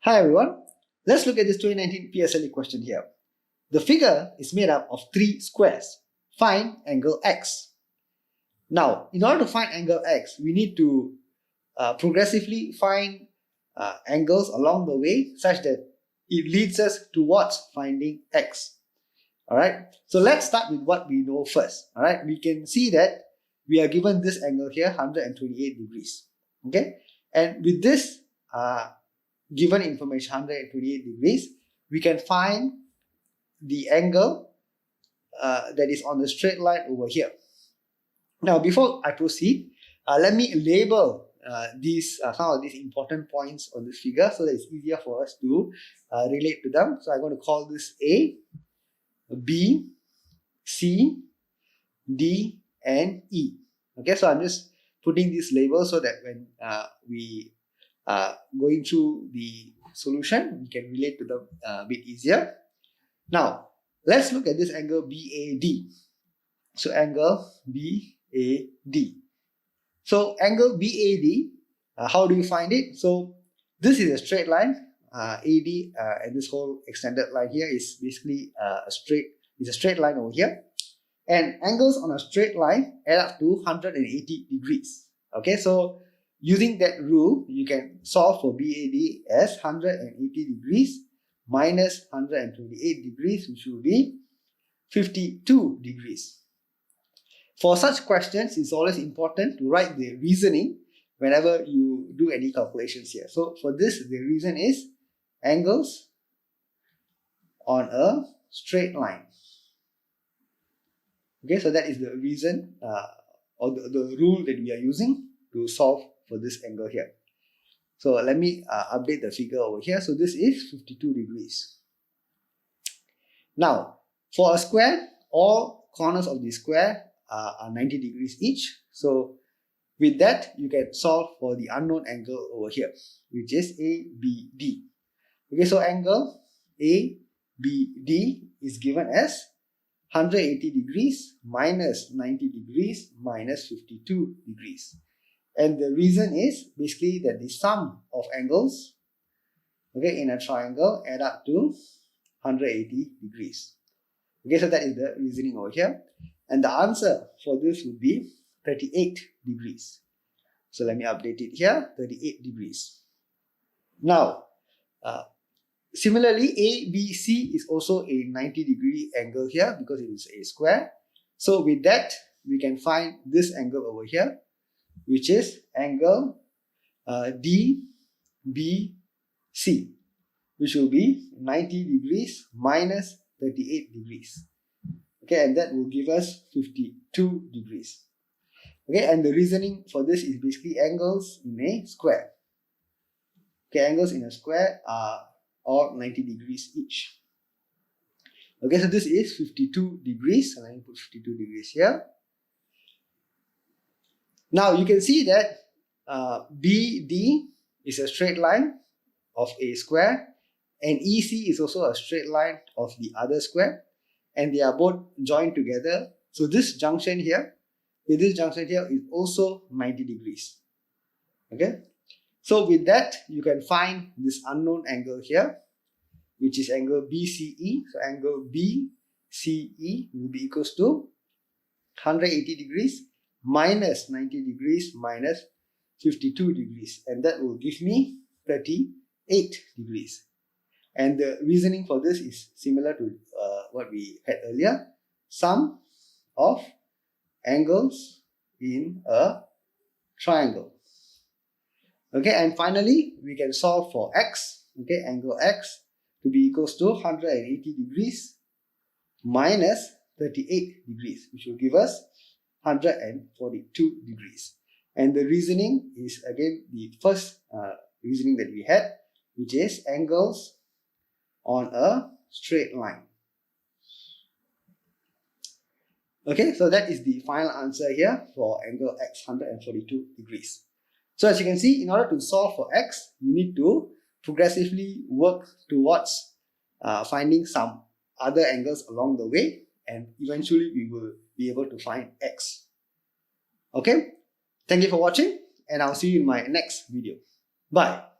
Hi everyone, let's look at this 2019 PSLE question here. The figure is made up of 3 squares. Find angle X. Now, in order to find angle X, we need to progressively find angles along the way such that it leads us towards finding X. Alright, so let's start with what we know first. Alright, we can see that we are given this angle here, 128 degrees. Okay, and with this given information 128 degrees, we can find the angle that is on the straight line over here. Now, before I proceed, let me label some of these important points on this figure so that it's easier for us to relate to them. So I'm going to call this A, B, C, D, and E. Okay, so I'm just putting these labels so that when we going through the solution, we can relate to them a bit easier. Now, let's look at this angle BAD. So angle BAD. So angle BAD, how do you find it? So this is a straight line. AD and this whole extended line here is basically a straight line over here. And angles on a straight line add up to 180 degrees. Okay, so using that rule, you can solve for BAD as 180 degrees minus 128 degrees, which will be 52 degrees. For such questions, it's always important to write the reasoning whenever you do any calculations here. So for this, the reason is angles on a straight line. Okay, so that is the reason or the rule that we are using to solve for this angle here. So let me update the figure over here. So this is 52 degrees. Now, for a square, all corners of the square are 90 degrees each. So with that, you can solve for the unknown angle over here, which is ABD. Okay, so angle ABD is given as 180 degrees minus 90 degrees minus 52 degrees. And the reason is basically that the sum of angles, okay, in a triangle add up to 180 degrees. Okay, so that is the reasoning over here. And the answer for this would be 38 degrees. So let me update it here, 38 degrees. Now, similarly, ABC is also a 90 degree angle here because it is a square. So with that, we can find this angle over here, which is angle DBC, which will be 90 degrees minus 38 degrees. Okay, and that will give us 52 degrees. Okay, and the reasoning for this is basically angles in a square. Okay, angles in a square are all 90 degrees each. Okay, so this is 52 degrees, and I can put 52 degrees here. Now you can see that BD is a straight line of a square, and EC is also a straight line of the other square, and they are both joined together. So this junction here, with this junction here, is also 90 degrees. Okay, so with that, you can find this unknown angle here, which is angle BCE. So angle BCE will be equals to 180 degrees minus 90 degrees minus 52 degrees, and that will give me 38 degrees. And the reasoning for this is similar to what we had earlier, sum of angles in a triangle. Okay, and finally we can solve for X. Okay, angle X to be equals to 180 degrees minus 38 degrees, which will give us 142 degrees. And the reasoning is again the first reasoning that we had, which is angles on a straight line. Okay, so that is the final answer here for angle X, 142 degrees. So as you can see, in order to solve for X, you need to progressively work towards finding some other angles along the way, and eventually we will be able to find X. Okay, thank you for watching, and I'll see you in my next video. Bye.